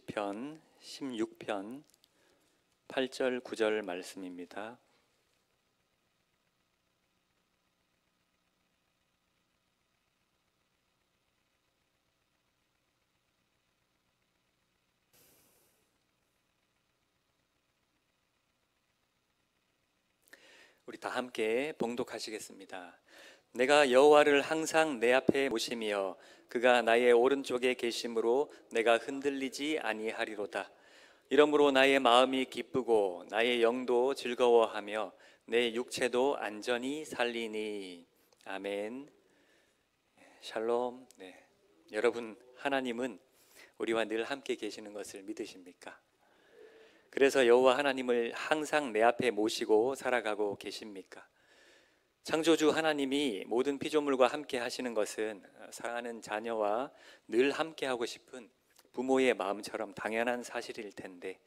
편 16편 8절 9절 말씀입니다. 우리 다 함께 봉독하시겠습니다. 내가 여호와를 항상 내 앞에 모시며 그가 나의 오른쪽에 계심으로 내가 흔들리지 아니하리로다. 이러므로 나의 마음이 기쁘고 나의 영도 즐거워하며 내 육체도 안전히 살리니. 아멘. 샬롬. 여러분, 하나님은 우리와 늘 함께 계시는 것을 믿으십니까? 그래서 여호와 하나님을 항상 내 앞에 모시고 살아가고 계십니까? 창조주 하나님이 모든 피조물과 함께 하시는 것은 사랑하는 자녀와 늘 함께 하고 싶은 부모의 마음처럼 당연한 사실일 텐데,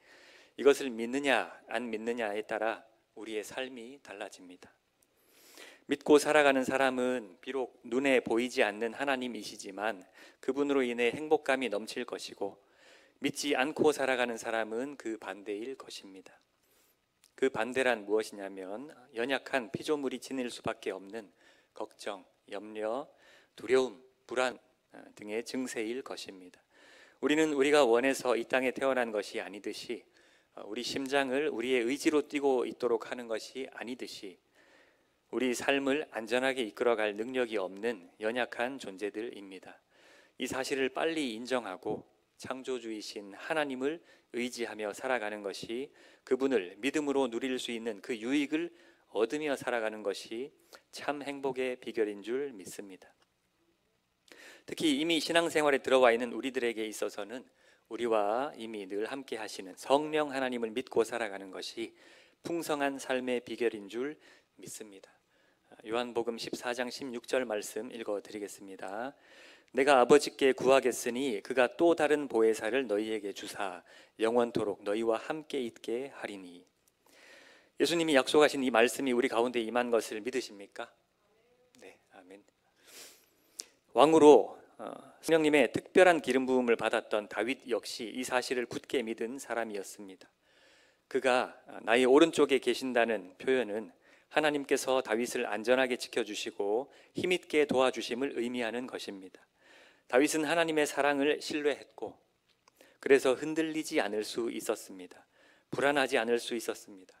이것을 믿느냐 안 믿느냐에 따라 우리의 삶이 달라집니다. 믿고 살아가는 사람은 비록 눈에 보이지 않는 하나님이시지만 그분으로 인해 행복감이 넘칠 것이고, 믿지 않고 살아가는 사람은 그 반대일 것입니다. 그 반대란 무엇이냐면 연약한 피조물이 지닐 수밖에 없는 걱정, 염려, 두려움, 불안 등의 증세일 것입니다. 우리는 우리가 원해서 이 땅에 태어난 것이 아니듯이, 우리 심장을 우리의 의지로 뛰고 있도록 하는 것이 아니듯이, 우리 삶을 안전하게 이끌어갈 능력이 없는 연약한 존재들입니다. 이 사실을 빨리 인정하고 창조주이신 하나님을 의지하며 살아가는 것이, 그분을 믿음으로 누릴 수 있는 그 유익을 얻으며 살아가는 것이 참 행복의 비결인 줄 믿습니다. 특히 이미 신앙생활에 들어와 있는 우리들에게 있어서는 우리와 이미 늘 함께 하시는 성령 하나님을 믿고 살아가는 것이 풍성한 삶의 비결인 줄 믿습니다. 요한복음 14장 16절 말씀 읽어드리겠습니다. 내가 아버지께 구하겠으니 그가 또 다른 보혜사를 너희에게 주사 영원토록 너희와 함께 있게 하리니. 예수님이 약속하신 이 말씀이 우리 가운데 임한 것을 믿으십니까? 네, 아멘. 왕으로 성령님의 특별한 기름 부음을 받았던 다윗 역시 이 사실을 굳게 믿은 사람이었습니다. 그가 나의 오른쪽에 계신다는 표현은 하나님께서 다윗을 안전하게 지켜주시고 힘있게 도와주심을 의미하는 것입니다. 다윗은 하나님의 사랑을 신뢰했고, 그래서 흔들리지 않을 수 있었습니다. 불안하지 않을 수 있었습니다.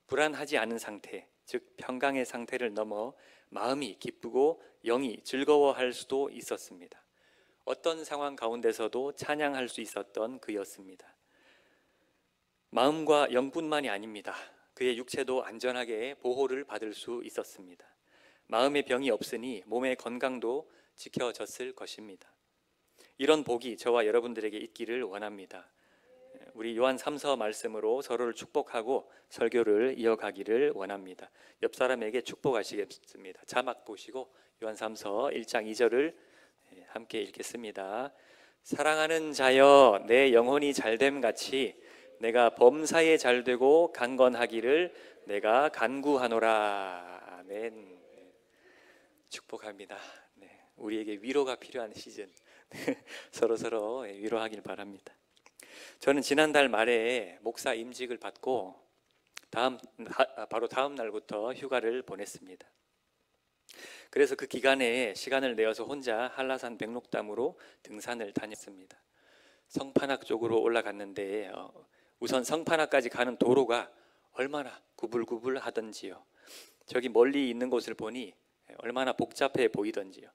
불안하지 않은 상태, 즉 평강의 상태를 넘어 마음이 기쁘고 영이 즐거워할 수도 있었습니다. 어떤 상황 가운데서도 찬양할 수 있었던 그였습니다. 마음과 영뿐만이 아닙니다. 그의 육체도 안전하게 보호를 받을 수 있었습니다. 마음의 병이 없으니 몸의 건강도 지켜졌을 것입니다. 이런 복이 저와 여러분들에게 있기를 원합니다. 우리 요한 3서 말씀으로 서로를 축복하고 설교를 이어가기를 원합니다. 옆 사람에게 축복하시겠습니다. 자막 보시고 요한 3서 1장 2절을 함께 읽겠습니다. 사랑하는 자여, 내 영혼이 잘됨 같이 내가 범사에 잘되고 강건하기를 내가 간구하노라. 아멘. 축복합니다. 우리에게 위로가 필요한 시즌, 서로 위로하길 바랍니다. 저는 지난달 말에 목사 임직을 받고 바로 다음 날부터 휴가를 보냈습니다. 그래서 그 기간에 시간을 내어서 혼자 한라산 백록담으로 등산을 다녔습니다. 성판악 쪽으로 올라갔는데 우선 성판악까지 가는 도로가 얼마나 구불구불 하던지요. 저기 멀리 있는 곳을 보니 얼마나 복잡해 보이던지요.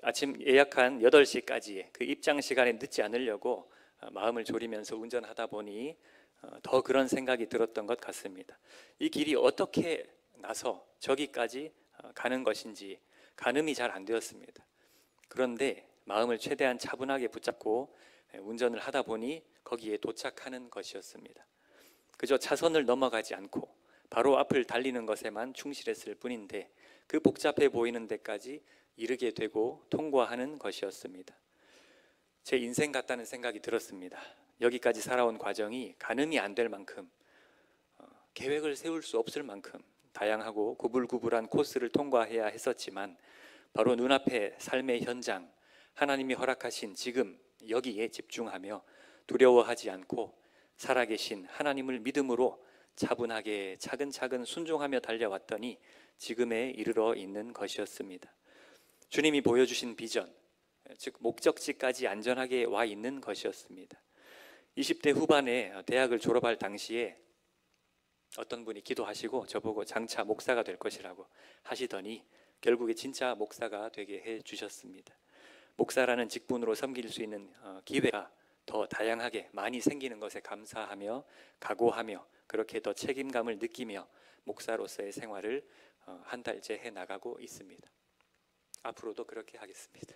아침 예약한 8시까지 그 입장 시간에 늦지 않으려고 마음을 졸이면서 운전하다 보니 더 그런 생각이 들었던 것 같습니다. 이 길이 어떻게 나서 저기까지 가는 것인지 가늠이 잘 안 되었습니다. 그런데 마음을 최대한 차분하게 붙잡고 운전을 하다 보니 거기에 도착하는 것이었습니다. 그저 차선을 넘어가지 않고 바로 앞을 달리는 것에만 충실했을 뿐인데 그 복잡해 보이는 데까지 이르게 되고 통과하는 것이었습니다. 제 인생 같다는 생각이 들었습니다. 여기까지 살아온 과정이 가늠이 안 될 만큼, 계획을 세울 수 없을 만큼 다양하고 구불구불한 코스를 통과해야 했었지만, 바로 눈앞에 삶의 현장, 하나님이 허락하신 지금 여기에 집중하며 두려워하지 않고 살아계신 하나님을 믿음으로 차분하게 차근차근 순종하며 달려왔더니 지금에 이르러 있는 것이었습니다. 주님이 보여주신 비전, 즉 목적지까지 안전하게 와 있는 것이었습니다. 20대 후반에 대학을 졸업할 당시에 어떤 분이 기도하시고 저보고 장차 목사가 될 것이라고 하시더니 결국에 진짜 목사가 되게 해 주셨습니다. 목사라는 직분으로 섬길 수 있는 기회가 더 다양하게 많이 생기는 것에 감사하며 각오하며 그렇게 더 책임감을 느끼며 목사로서의 생활을 한 달째 해나가고 있습니다. 앞으로도 그렇게 하겠습니다.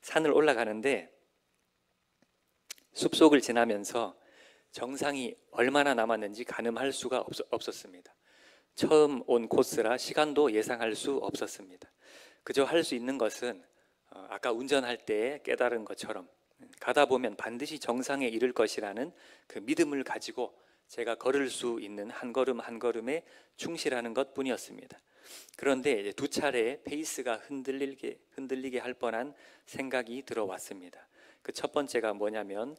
산을 올라가는데 숲속을 지나면서 정상이 얼마나 남았는지 가늠할 수가 없었습니다. 처음 온 코스라 시간도 예상할 수 없었습니다. 그저 할 수 있는 것은 아까 운전할 때 깨달은 것처럼 가다 보면 반드시 정상에 이를 것이라는 그 믿음을 가지고 제가 걸을 수 있는 한 걸음 한 걸음에 충실하는 것뿐이었습니다. 그런데 이제 두 차례 페이스가 흔들리게 할 뻔한 생각이 들어왔습니다. 그 첫 번째가 뭐냐면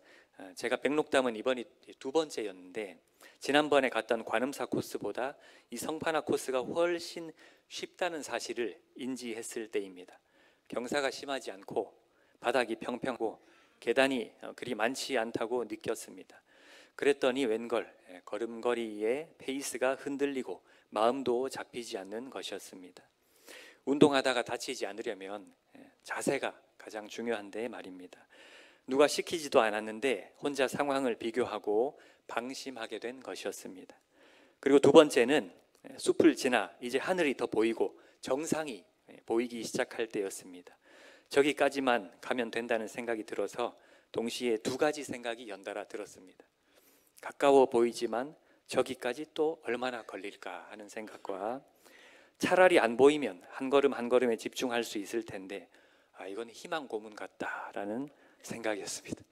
제가 백록담은 이번이 두 번째였는데 지난번에 갔던 관음사 코스보다 이 성판화 코스가 훨씬 쉽다는 사실을 인지했을 때입니다. 경사가 심하지 않고 바닥이 평평하고 계단이 그리 많지 않다고 느꼈습니다. 그랬더니 웬걸 걸음걸이에 페이스가 흔들리고 마음도 잡히지 않는 것이었습니다. 운동하다가 다치지 않으려면 자세가 가장 중요한데 말입니다. 누가 시키지도 않았는데 혼자 상황을 비교하고 방심하게 된 것이었습니다. 그리고 두 번째는 숲을 지나 이제 하늘이 더 보이고 정상이 보이기 시작할 때였습니다. 저기까지만 가면 된다는 생각이 들어서 동시에 두 가지 생각이 연달아 들었습니다. 가까워 보이지만 저기까지 또 얼마나 걸릴까 하는 생각과 차라리 안 보이면 한 걸음 한 걸음에 집중할 수 있을 텐데 이건 희망 고문 같다라는 생각이었습니다.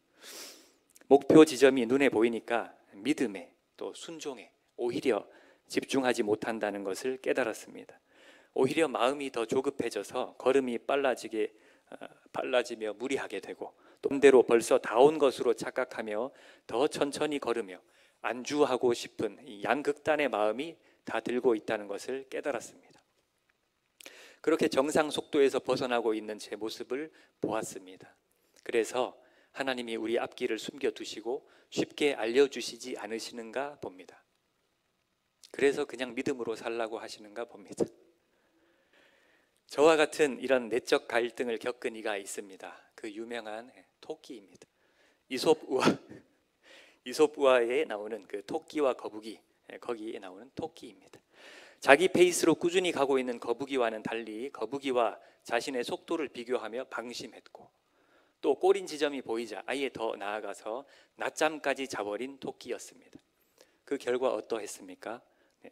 목표 지점이 눈에 보이니까 믿음에 또 순종에 오히려 집중하지 못한다는 것을 깨달았습니다. 오히려 마음이 더 조급해져서 걸음이 빨라지며 무리하게 되고 또 반대로 벌써 다 온 것으로 착각하며 더 천천히 걸으며 안주하고 싶은 이 양극단의 마음이 다 들고 있다는 것을 깨달았습니다. 그렇게 정상 속도에서 벗어나고 있는 제 모습을 보았습니다. 그래서 하나님이 우리 앞길을 숨겨두시고 쉽게 알려주시지 않으시는가 봅니다. 그래서 그냥 믿음으로 살라고 하시는가 봅니다. 저와 같은 이런 내적 갈등을 겪은 이가 있습니다. 그 유명한 토끼입니다. 이솝우화에 나오는 그 토끼와 거북이, 거기에 나오는 토끼입니다. 자기 페이스로 꾸준히 가고 있는 거북이와는 달리 거북이와 자신의 속도를 비교하며 방심했고 또 꼬린 지점이 보이자 아예 더 나아가서 낮잠까지 자버린 토끼였습니다. 그 결과 어떠했습니까?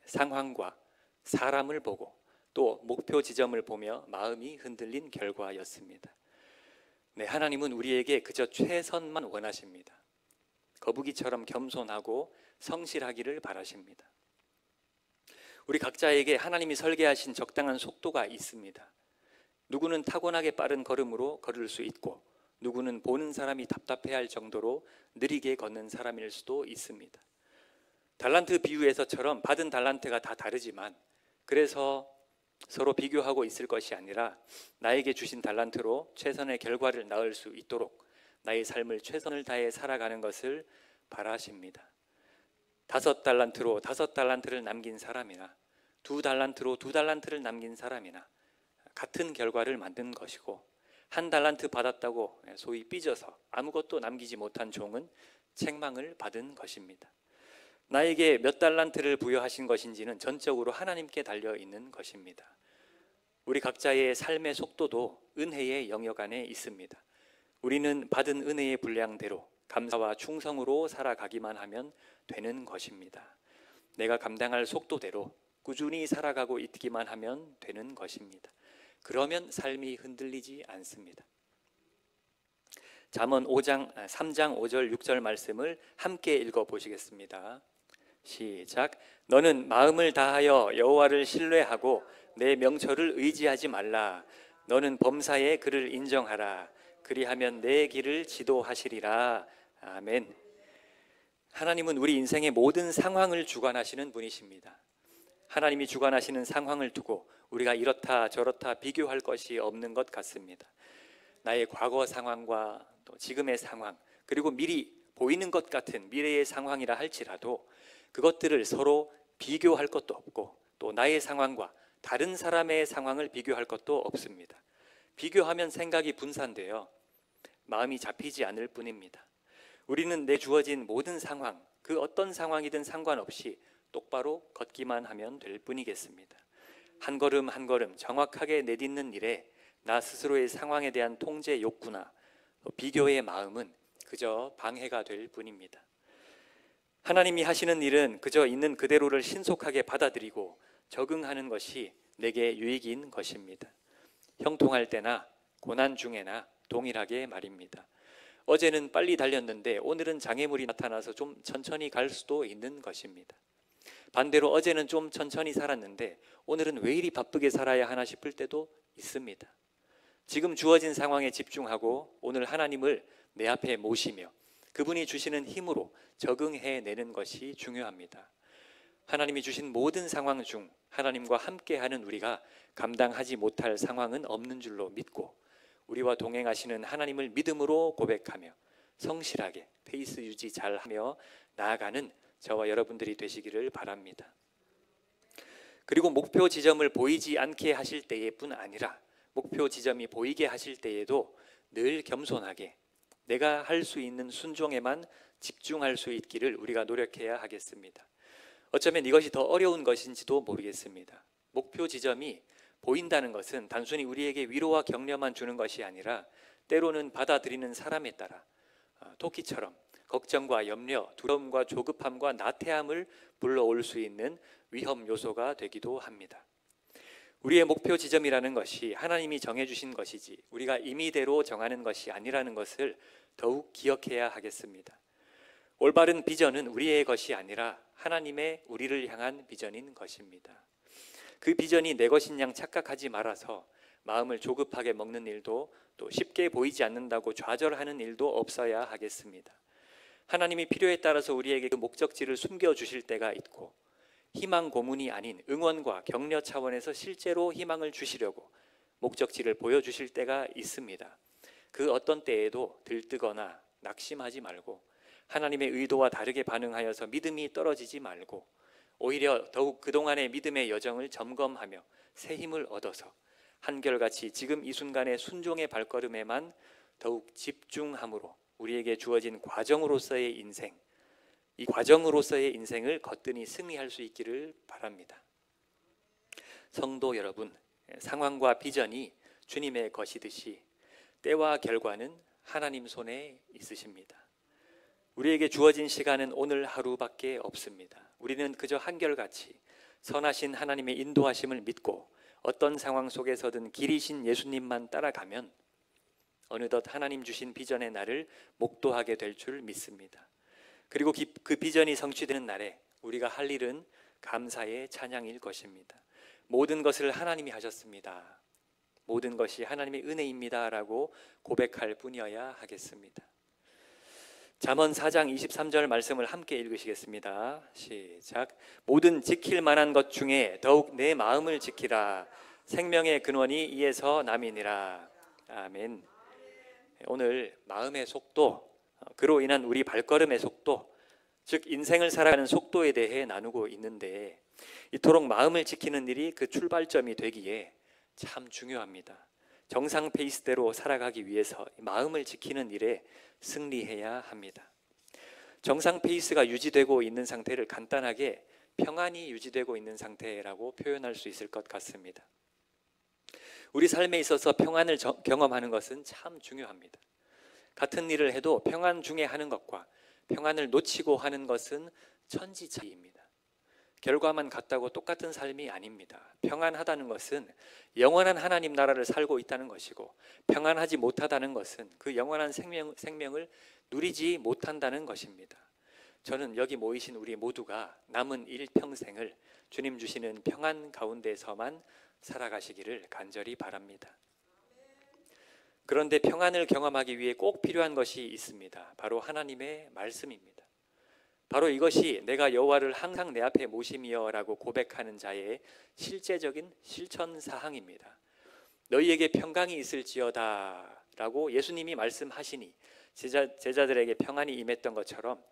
상황과 사람을 보고 또 목표 지점을 보며 마음이 흔들린 결과였습니다. 하나님은 우리에게 그저 최선만 원하십니다. 거북이처럼 겸손하고 성실하기를 바라십니다. 우리 각자에게 하나님이 설계하신 적당한 속도가 있습니다. 누구는 타고나게 빠른 걸음으로 걸을 수 있고 누구는 보는 사람이 답답해할 정도로 느리게 걷는 사람일 수도 있습니다. 달란트 비유에서처럼 받은 달란트가 다 다르지만 그래서 서로 비교하고 있을 것이 아니라 나에게 주신 달란트로 최선의 결과를 낳을 수 있도록 나의 삶을 최선을 다해 살아가는 것을 바라십니다. 5달란트로 5달란트를 남긴 사람이나 2달란트로 2달란트를 남긴 사람이나 같은 결과를 만든 것이고 1달란트 받았다고 소위 삐져서 아무것도 남기지 못한 종은 책망을 받은 것입니다. 나에게 몇 달란트를 부여하신 것인지는 전적으로 하나님께 달려있는 것입니다. 우리 각자의 삶의 속도도 은혜의 영역 안에 있습니다. 우리는 받은 은혜의 분량대로 감사와 충성으로 살아가기만 하면 되는 것입니다. 내가 감당할 속도대로 꾸준히 살아가고 있기만 하면 되는 것입니다. 그러면 삶이 흔들리지 않습니다. 잠언 3장 5절 6절 말씀을 함께 읽어보시겠습니다. 시작. 너는 마음을 다하여 여호와를 신뢰하고 내 명철을 의지하지 말라. 너는 범사에 그를 인정하라. 그리하면 내 길을 지도하시리라. 아멘. 하나님은 우리 인생의 모든 상황을 주관하시는 분이십니다. 하나님이 주관하시는 상황을 두고 우리가 이렇다 저렇다 비교할 것이 없는 것 같습니다. 나의 과거 상황과 또 지금의 상황, 그리고 미리 보이는 것 같은 미래의 상황이라 할지라도 그것들을 서로 비교할 것도 없고, 또 나의 상황과 다른 사람의 상황을 비교할 것도 없습니다. 비교하면 생각이 분산되어 마음이 잡히지 않을 뿐입니다. 우리는 내 주어진 모든 상황, 그 어떤 상황이든 상관없이 똑바로 걷기만 하면 될 뿐이겠습니다. 한 걸음 한 걸음 정확하게 내딛는 일에 나 스스로의 상황에 대한 통제 욕구나 비교의 마음은 그저 방해가 될 뿐입니다. 하나님이 하시는 일은 그저 있는 그대로를 신속하게 받아들이고 적응하는 것이 내게 유익인 것입니다. 형통할 때나 고난 중에나 동일하게 말입니다. 어제는 빨리 달렸는데 오늘은 장애물이 나타나서 좀 천천히 갈 수도 있는 것입니다. 반대로 어제는 좀 천천히 살았는데 오늘은 왜 이리 바쁘게 살아야 하나 싶을 때도 있습니다. 지금 주어진 상황에 집중하고 오늘 하나님을 내 앞에 모시며 그분이 주시는 힘으로 적응해내는 것이 중요합니다. 하나님이 주신 모든 상황 중 하나님과 함께하는 우리가 감당하지 못할 상황은 없는 줄로 믿고 우리와 동행하시는 하나님을 믿음으로 고백하며 성실하게 페이스 유지 잘하며 나아가는 저와 여러분들이 되시기를 바랍니다. 그리고 목표 지점을 보이지 않게 하실 때뿐 아니라 목표 지점이 보이게 하실 때에도 늘 겸손하게 내가 할 수 있는 순종에만 집중할 수 있기를 우리가 노력해야 하겠습니다. 어쩌면 이것이 더 어려운 것인지도 모르겠습니다. 목표 지점이 보인다는 것은 단순히 우리에게 위로와 격려만 주는 것이 아니라 때로는 받아들이는 사람에 따라 토끼처럼 걱정과 염려, 두려움과 조급함과 나태함을 불러올 수 있는 위험 요소가 되기도 합니다. 우리의 목표 지점이라는 것이 하나님이 정해주신 것이지 우리가 임의대로 정하는 것이 아니라는 것을 더욱 기억해야 하겠습니다. 올바른 비전은 우리의 것이 아니라 하나님의 우리를 향한 비전인 것입니다. 그 비전이 내 것인 양 착각하지 말아서 마음을 조급하게 먹는 일도 또 쉽게 보이지 않는다고 좌절하는 일도 없어야 하겠습니다. 하나님이 필요에 따라서 우리에게 그 목적지를 숨겨주실 때가 있고 희망 고문이 아닌 응원과 격려 차원에서 실제로 희망을 주시려고 목적지를 보여주실 때가 있습니다. 그 어떤 때에도 들뜨거나 낙심하지 말고 하나님의 의도와 다르게 반응하여서 믿음이 떨어지지 말고 오히려 더욱 그동안의 믿음의 여정을 점검하며 새 힘을 얻어서 한결같이 지금 이 순간의 순종의 발걸음에만 더욱 집중함으로 우리에게 주어진 과정으로서의 인생, 이 과정으로서의 인생을 거뜬히 승리할 수 있기를 바랍니다. 성도 여러분, 상황과 비전이 주님의 것이듯이 때와 결과는 하나님 손에 있으십니다. 우리에게 주어진 시간은 오늘 하루밖에 없습니다. 우리는 그저 한결같이 선하신 하나님의 인도하심을 믿고 어떤 상황 속에서든 길이신 예수님만 따라가면 어느덧 하나님 주신 비전의 날을 목도하게 될 줄 믿습니다. 그리고 그 비전이 성취되는 날에 우리가 할 일은 감사의 찬양일 것입니다. 모든 것을 하나님이 하셨습니다. 모든 것이 하나님의 은혜입니다 라고 고백할 뿐이어야 하겠습니다. 잠언 4장 23절 말씀을 함께 읽으시겠습니다. 시작. 모든 지킬 만한 것 중에 더욱 내 마음을 지키라. 생명의 근원이 이에서 남이니라. 아멘. 오늘 마음의 속도, 그로 인한 우리 발걸음의 속도, 즉 인생을 살아가는 속도에 대해 나누고 있는데 이토록 마음을 지키는 일이 그 출발점이 되기에 참 중요합니다. 정상 페이스대로 살아가기 위해서 마음을 지키는 일에 승리해야 합니다. 정상 페이스가 유지되고 있는 상태를 간단하게 평안이 유지되고 있는 상태라고 표현할 수 있을 것 같습니다. 우리 삶에 있어서 평안을 경험하는 것은 참 중요합니다. 같은 일을 해도 평안 중에 하는 것과 평안을 놓치고 하는 것은 천지차이입니다. 결과만 같다고 똑같은 삶이 아닙니다. 평안하다는 것은 영원한 하나님 나라를 살고 있다는 것이고 평안하지 못하다는 것은 그 영원한 생명을 누리지 못한다는 것입니다. 저는 여기 모이신 우리 모두가 남은 일평생을 주님 주시는 평안 가운데서만 살아가시기를 간절히 바랍니다. 그런데 평안을 경험하기 위해 꼭 필요한 것이 있습니다. 바로 하나님의 말씀입니다. 바로 이것이 내가 여호와를 항상 내 앞에 모심이여라고 고백하는 자의 실제적인 실천 사항입니다. 너희에게 평강이 있을지어다 라고 예수님이 말씀하시니 제자들에게 평안이 임했던 것처럼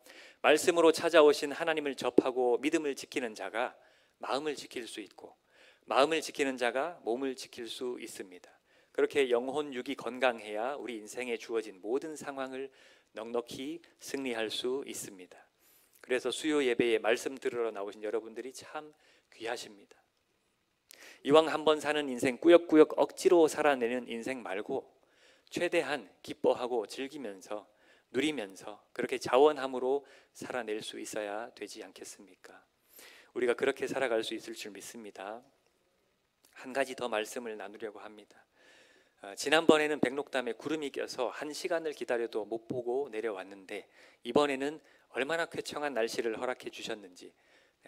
말씀으로 찾아오신 하나님을 접하고 믿음을 지키는 자가 마음을 지킬 수 있고 마음을 지키는 자가 몸을 지킬 수 있습니다. 그렇게 영혼 육이 건강해야 우리 인생에 주어진 모든 상황을 넉넉히 승리할 수 있습니다. 그래서 수요 예배에 말씀 들으러 나오신 여러분들이 참 귀하십니다. 이왕 한번 사는 인생 꾸역꾸역 억지로 살아내는 인생 말고 최대한 기뻐하고 즐기면서 누리면서 그렇게 자원함으로 살아낼 수 있어야 되지 않겠습니까? 우리가 그렇게 살아갈 수 있을 줄 믿습니다. 한 가지 더 말씀을 나누려고 합니다. 지난번에는 백록담에 구름이 껴서 1시간을 기다려도 못 보고 내려왔는데 이번에는 얼마나 쾌청한 날씨를 허락해 주셨는지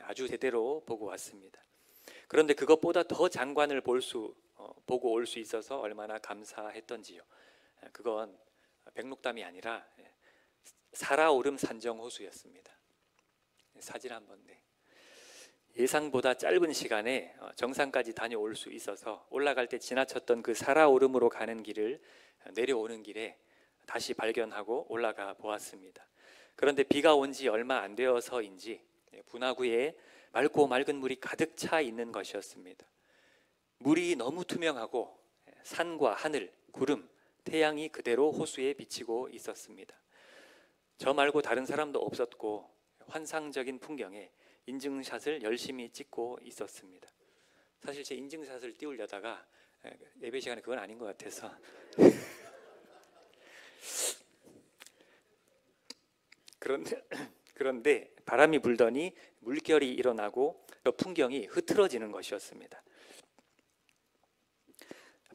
아주 제대로 보고 왔습니다. 그런데 그것보다 더 장관을 보고 올 수 있어서 얼마나 감사했던지요. 그건 백록담이 아니라 사라오름 산정호수였습니다. 사진 한번. 예상보다 짧은 시간에 정상까지 다녀올 수 있어서 올라갈 때 지나쳤던 그 사라오름으로 가는 길을 내려오는 길에 다시 발견하고 올라가 보았습니다. 그런데 비가 온 지 얼마 안 되어서인지 분화구에 맑고 맑은 물이 가득 차 있는 것이었습니다. 물이 너무 투명하고 산과 하늘, 구름, 태양이 그대로 호수에 비치고 있었습니다. 저 말고 다른 사람도 없었고 환상적인 풍경에 인증샷을 열심히 찍고 있었습니다. 사실 제 인증샷을 띄우려다가 예배 시간에 그건 아닌 것 같아서 그런데 바람이 불더니 물결이 일어나고 그 풍경이 흐트러지는 것이었습니다.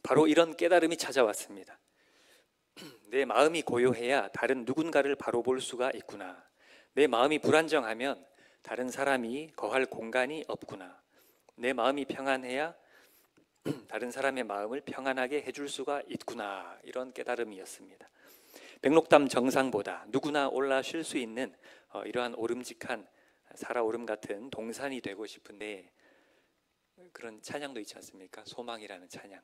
바로 이런 깨달음이 찾아왔습니다. 내 마음이 고요해야 다른 누군가를 바로 볼 수가 있구나. 내 마음이 불안정하면 다른 사람이 거할 공간이 없구나. 내 마음이 평안해야 다른 사람의 마음을 평안하게 해줄 수가 있구나. 이런 깨달음이었습니다. 백록담 정상보다 누구나 올라 쉴 수 있는 이러한 오름직한 사라오름 같은 동산이 되고 싶은데 그런 찬양도 있지 않습니까? 소망이라는 찬양.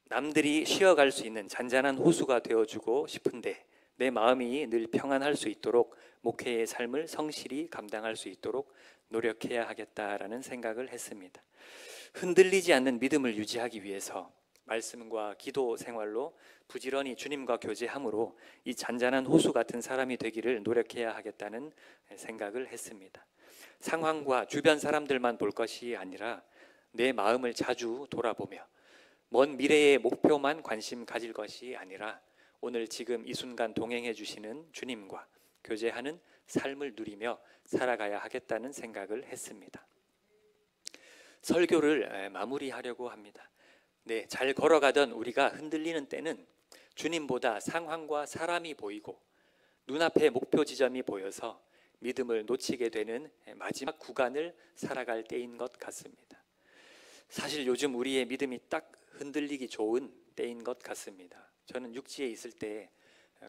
남들이 쉬어갈 수 있는 잔잔한 호수가 되어주고 싶은데 내 마음이 늘 평안할 수 있도록 목회의 삶을 성실히 감당할 수 있도록 노력해야 하겠다라는 생각을 했습니다. 흔들리지 않는 믿음을 유지하기 위해서 말씀과 기도 생활로 부지런히 주님과 교제함으로 이 잔잔한 호수 같은 사람이 되기를 노력해야 하겠다는 생각을 했습니다. 상황과 주변 사람들만 볼 것이 아니라 내 마음을 자주 돌아보며 먼 미래의 목표만 관심 가질 것이 아니라 오늘 지금 이 순간 동행해 주시는 주님과 교제하는 삶을 누리며 살아가야 하겠다는 생각을 했습니다. 설교를 마무리하려고 합니다. 잘 걸어가던 우리가 흔들리는 때는 주님보다 상황과 사람이 보이고 눈앞에 목표 지점이 보여서 믿음을 놓치게 되는 마지막 구간을 살아갈 때인 것 같습니다. 사실 요즘 우리의 믿음이 딱 흔들리기 좋은 때인 것 같습니다. 저는 육지에 있을 때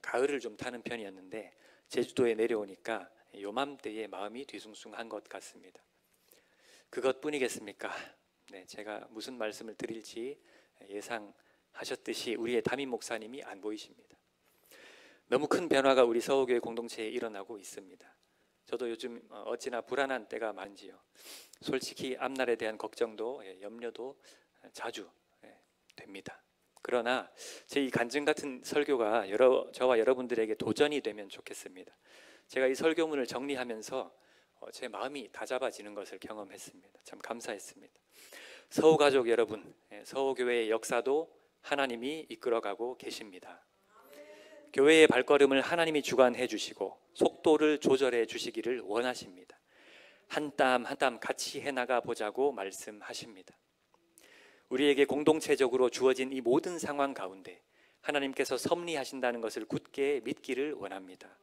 가을을 좀 타는 편이었는데 제주도에 내려오니까 요맘때에 마음이 뒤숭숭한 것 같습니다. 그것뿐이겠습니까? 제가 무슨 말씀을 드릴지 예상하셨듯이 우리의 담임 목사님이 안 보이십니다. 너무 큰 변화가 우리 서호교회 공동체에 일어나고 있습니다. 저도 요즘 어찌나 불안한 때가 많지요. 솔직히 앞날에 대한 걱정도 염려도 자주 됩니다. 그러나 제 이 간증 같은 설교가 저와 여러분들에게 도전이 되면 좋겠습니다. 제가 이 설교문을 정리하면서 제 마음이 다잡아지는 것을 경험했습니다. 참 감사했습니다. 서호 가족 여러분, 서호교회의 역사도 하나님이 이끌어가고 계십니다. 교회의 발걸음을 하나님이 주관해 주시고 속도를 조절해 주시기를 원하십니다. 한 땀 한 땀 같이 해나가 보자고 말씀하십니다. 우리에게 공동체적으로 주어진 이 모든 상황 가운데 하나님께서 섭리하신다는 것을 굳게 믿기를 원합니다.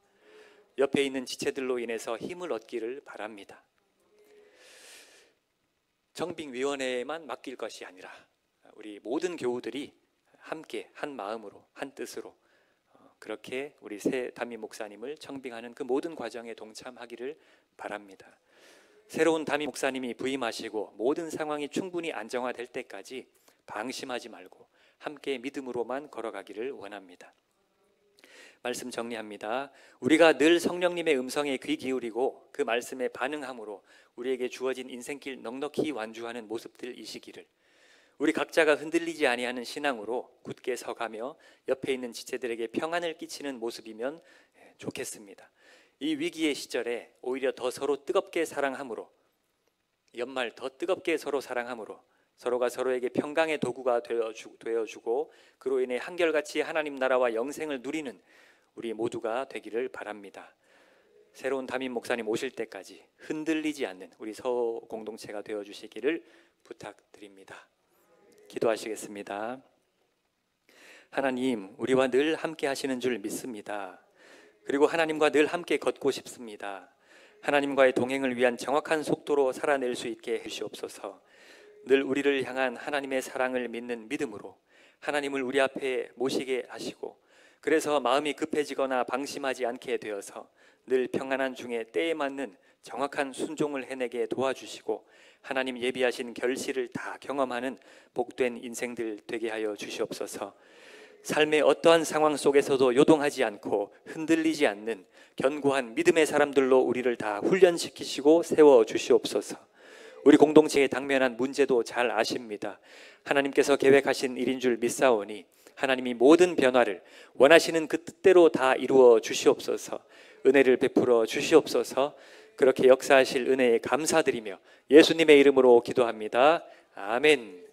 옆에 있는 지체들로 인해서 힘을 얻기를 바랍니다. 정빙위원회에만 맡길 것이 아니라 우리 모든 교우들이 함께 한 마음으로 한 뜻으로 그렇게 우리 새 담임 목사님을 청빙하는 그 모든 과정에 동참하기를 바랍니다. 새로운 담임 목사님이 부임하시고 모든 상황이 충분히 안정화될 때까지 방심하지 말고 함께 믿음으로만 걸어가기를 원합니다. 말씀 정리합니다. 우리가 늘 성령님의 음성에 귀 기울이고 그 말씀에 반응함으로 우리에게 주어진 인생길 넉넉히 완주하는 모습들이시기를, 우리 각자가 흔들리지 아니하는 신앙으로 굳게 서가며 옆에 있는 지체들에게 평안을 끼치는 모습이면 좋겠습니다. 이 위기의 시절에 오히려 더 서로 뜨겁게 사랑함으로, 연말 더 뜨겁게 서로 사랑함으로 서로가 서로에게 평강의 도구가 되어주고 그로 인해 한결같이 하나님 나라와 영생을 누리는 우리 모두가 되기를 바랍니다. 새로운 담임 목사님 오실 때까지 흔들리지 않는 우리 서호 공동체가 되어주시기를 부탁드립니다. 기도하시겠습니다. 하나님, 우리와 늘 함께 하시는 줄 믿습니다. 그리고 하나님과 늘 함께 걷고 싶습니다. 하나님과의 동행을 위한 정확한 속도로 살아낼 수 있게 해주시옵소서. 늘 우리를 향한 하나님의 사랑을 믿는 믿음으로 하나님을 우리 앞에 모시게 하시고, 그래서 마음이 급해지거나 방심하지 않게 되어서 늘 평안한 중에 때에 맞는 정확한 순종을 해내게 도와주시고 하나님 예비하신 결실을 다 경험하는 복된 인생들 되게 하여 주시옵소서. 삶의 어떠한 상황 속에서도 요동하지 않고 흔들리지 않는 견고한 믿음의 사람들로 우리를 다 훈련시키시고 세워 주시옵소서. 우리 공동체에 당면한 문제도 잘 아십니다. 하나님께서 계획하신 일인 줄 믿사오니 하나님이 모든 변화를 원하시는 그 뜻대로 다 이루어 주시옵소서. 은혜를 베풀어 주시옵소서. 그렇게 역사하실 은혜에 감사드리며 예수님의 이름으로 기도합니다. 아멘.